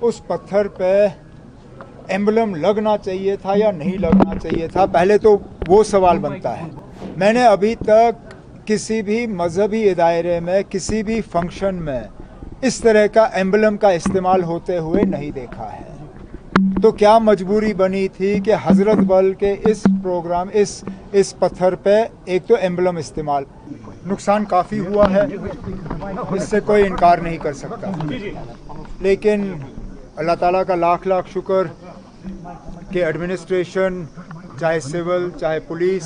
उस पत्थर पे एम्बलम लगना चाहिए था या नहीं लगना चाहिए था, पहले तो वो सवाल बनता है। मैंने अभी तक किसी भी मजहबी दायरे में, किसी भी फंक्शन में इस तरह का एम्बलम का इस्तेमाल होते हुए नहीं देखा है। तो क्या मजबूरी बनी थी कि हजरत बल के इस प्रोग्राम, इस पत्थर पे एक तो एम्बलम इस्तेमाल, नुकसान काफ़ी हुआ है, इससे कोई इनकार नहीं कर सकता। लेकिन अल्लाह ताला का लाख लाख शुक्र कि एडमिनिस्ट्रेशन, चाहे सिविल चाहे पुलिस,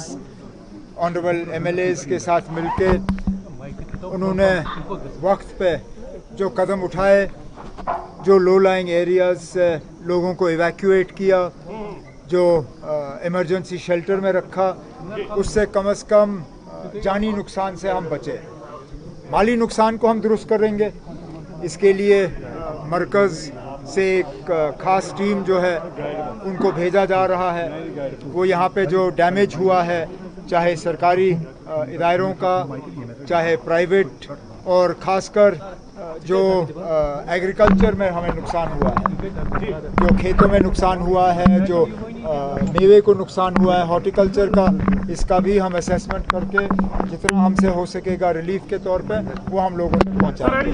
ऑनरेबल एमएलएज के साथ मिलके उन्होंने वक्त पे जो कदम उठाए, जो लो लाइंग एरियाज से लोगों को इवैक्यूएट किया, जो इमरजेंसी शेल्टर में रखा, उससे कम से कम जानी नुकसान से हम बचे। माली नुकसान को हम दुरुस्त करेंगे, इसके लिए मरकज़ से एक ख़ास टीम जो है उनको भेजा जा रहा है। वो यहाँ पे जो डैमेज हुआ है, चाहे सरकारी इदारों का, चाहे प्राइवेट, और ख़ासकर जो एग्रीकल्चर में हमें नुकसान हुआ है, जो खेतों में नुकसान हुआ है, जो मेवे को नुकसान हुआ है, हॉर्टिकल्चर का, इसका भी हम असेसमेंट करके जितना हमसे हो सकेगा रिलीफ के तौर पे वो हम लोगों तक पहुँचाएंगे।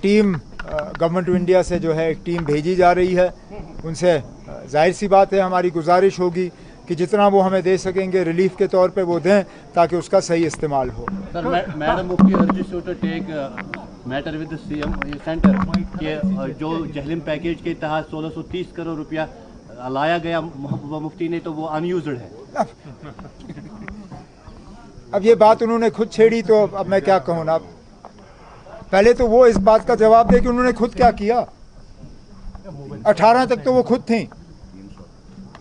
टीम गवर्नमेंट ऑफ इंडिया से जो है एक टीम भेजी जा रही है, उनसे जाहिर सी बात है हमारी गुजारिश होगी कि जितना वो हमें दे सकेंगे रिलीफ के तौर पे वो दें, ताकि उसका सही इस्तेमाल हो। Sir, madam Mufti urges you to take matter with the CM center के जो जहलिम पैकेज के तहत 1630 करोड़ रुपया लाया गया महबूबा मुफ्ती ने, तो वो अनयूज्ड है। अब ये बात उन्होंने खुद छेड़ी, तो अब मैं क्या कहूँ ना। पहले तो वो इस बात का जवाब दे कि उन्होंने खुद क्या किया। 18 तक तो वो खुद थी।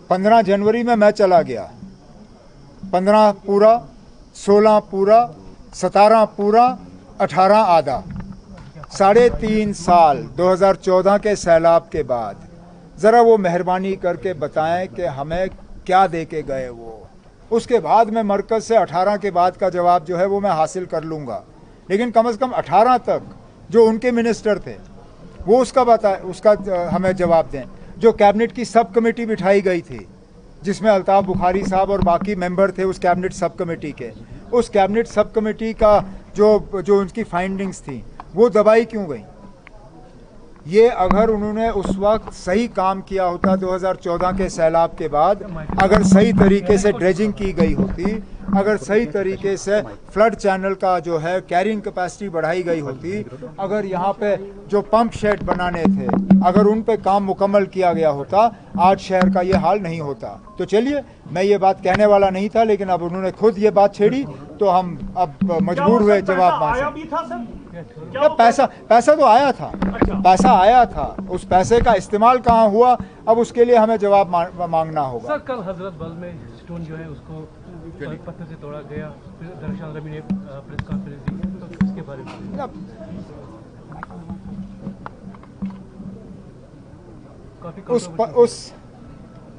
15 जनवरी में मैं चला गया, 15 पूरा, 16 पूरा, 17 पूरा, 18 आधा, 3.5 साल 2014 के सैलाब के बाद ज़रा वो मेहरबानी करके बताएं कि हमें क्या दे के गए वो। उसके बाद मैं मरकज़ से 18 के बाद का जवाब जो है वो मैं हासिल कर लूँगा, लेकिन कम से कम 18 तक जो उनके मिनिस्टर थे वो उसका हमें जवाब दें। जो कैबिनेट की सब कमेटी बिठाई गई थी, जिसमें अल्ताफ़ बुखारी साहब और बाकी मेंबर थे उस कैबिनेट सब कमेटी के, उस कैबिनेट सब कमेटी का जो उनकी फाइंडिंग्स थी वो दबाई क्यों गई? ये अगर उन्होंने उस वक्त सही काम किया होता, 2014 के सैलाब के बाद अगर सही तरीके से ड्रेजिंग की गई होती, अगर सही तरीके से फ्लड चैनल का जो है कैरिंग कैपेसिटी बढ़ाई गई होती, अगर यहाँ पे जो पंप शेड बनाने थे अगर उन पे काम मुकम्मल किया गया होता, आज शहर का ये हाल नहीं होता। तो चलिए, मैं ये बात कहने वाला नहीं था, लेकिन अब उन्होंने खुद ये बात छेड़ी तो हम अब मजबूर हुए जवाब मांगने। पैसा तो आया था, पैसा आया था, उस पैसे का इस्तेमाल कहाँ हुआ, अब उसके लिए हमें जवाब मांगना होगा। सर, कल हजरत बल में स्टोन जो है उसको पत्थर से तोड़ा गया, दरअसल रवि ने प्रेस कॉन्फ्रेंस दी, तो इसके बारे में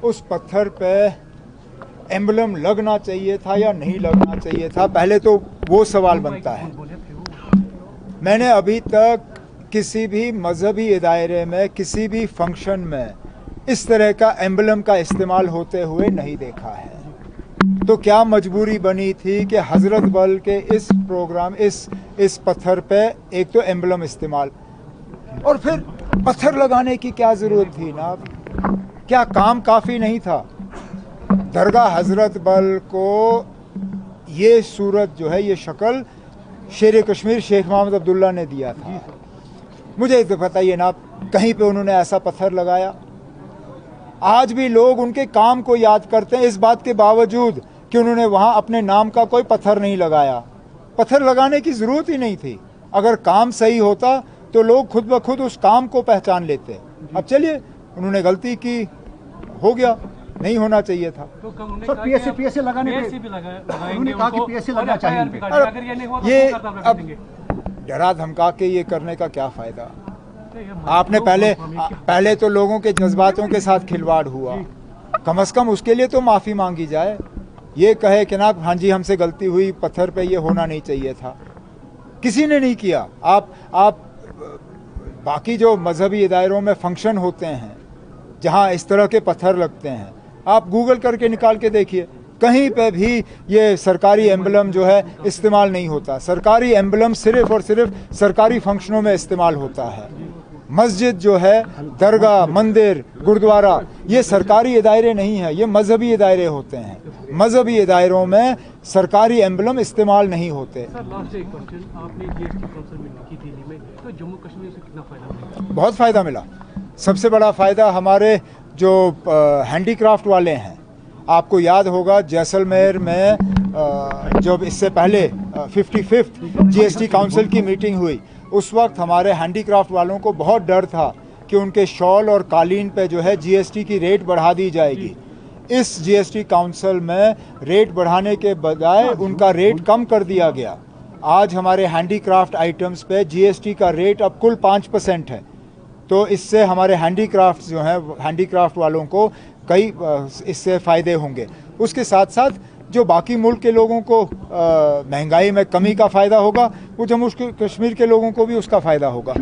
उस पत्थर पे एम्बलम लगना चाहिए था या नहीं लगना चाहिए था, पहले तो वो सवाल बनता है। मैंने अभी तक किसी भी मजहबी दायरे में, किसी भी फंक्शन में इस तरह का एम्बलम का इस्तेमाल होते हुए नहीं देखा है। तो क्या मजबूरी बनी थी कि हजरत बल के इस प्रोग्राम, इस पत्थर पे एक तो एम्बलम इस्तेमाल, और फिर पत्थर लगाने की क्या ज़रूरत थी ना? क्या काम काफ़ी नहीं था? दरगाह हजरत बल को ये सूरत जो है, ये शक्ल शेर कश्मीर शेख मोहम्मद अब्दुल्ला ने दिया था। मुझे तो बताइए ना, कहीं पे उन्होंने ऐसा पत्थर लगाया? आज भी लोग उनके काम को याद करते हैं, इस बात के बावजूद कि उन्होंने वहाँ अपने नाम का कोई पत्थर नहीं लगाया। पत्थर लगाने की ज़रूरत ही नहीं थी। अगर काम सही होता तो लोग खुद ब खुद उस काम को पहचान लेते। अब चलिए, उन्होंने गलती की, हो गया, नहीं होना चाहिए था। तो सर, पीएससी लगाने पे उन्होंने कहा कि पीएससी लगना चाहिए। ये अब डरा धमका के ये करने का क्या फ़ायदा? आपने पहले तो लोगों के जज्बातों के साथ खिलवाड़ हुआ, कम से कम उसके लिए तो माफ़ी मांगी जाए। ये कहे कि ना हाँ जी हमसे गलती हुई, पत्थर पे ये होना नहीं चाहिए था। किसी ने नहीं किया। आप बाकी जो मजहबी इदारों में फंक्शन होते हैं जहां इस तरह के पत्थर लगते हैं, आप गूगल करके निकाल के देखिए, कहीं पे भी ये सरकारी एम्बलम जो है इस्तेमाल नहीं होता। सरकारी एम्बलम सिर्फ और सिर्फ सरकारी फंक्शनों में इस्तेमाल होता है। मस्जिद जो है, दरगाह, मंदिर, गुरुद्वारा, ये सरकारी इदारे नहीं है, ये मजहबी इदारे होते हैं। मजहबी इदारों में सरकारी एम्बलम इस्तेमाल नहीं होते। सर लास्ट एक क्वेश्चन, आपने जीएसटी काउंसिल मीटिंग की दिल्ली में, तो जम्मू कश्मीर से कितना फायदा मिला? बहुत फ़ायदा मिला। सबसे बड़ा फ़ायदा हमारे जो हैंडीक्राफ्ट वाले हैं, आपको याद होगा जैसलमेर में जब इससे पहले 55th जीएसटी काउंसिल की मीटिंग हुई, उस वक्त हमारे हैंडीक्राफ्ट वालों को बहुत डर था कि उनके शॉल और कालीन पे जो है जीएसटी की रेट बढ़ा दी जाएगी। इस जीएसटी काउंसिल में रेट बढ़ाने के बजाय उनका रेट कम कर दिया गया। आज हमारे हैंडीक्राफ्ट आइटम्स पे जीएसटी का रेट अब कुल 5% है। तो इससे हमारे हैंडीक्राफ्ट जो हैं, हैंडीक्राफ्ट वालों को कई इससे फ़ायदे होंगे। उसके साथ साथ जो बाकी मुल्क के लोगों को महंगाई में कमी का फ़ायदा होगा, वो जम्मू कश्मीर के लोगों को भी उसका फ़ायदा होगा।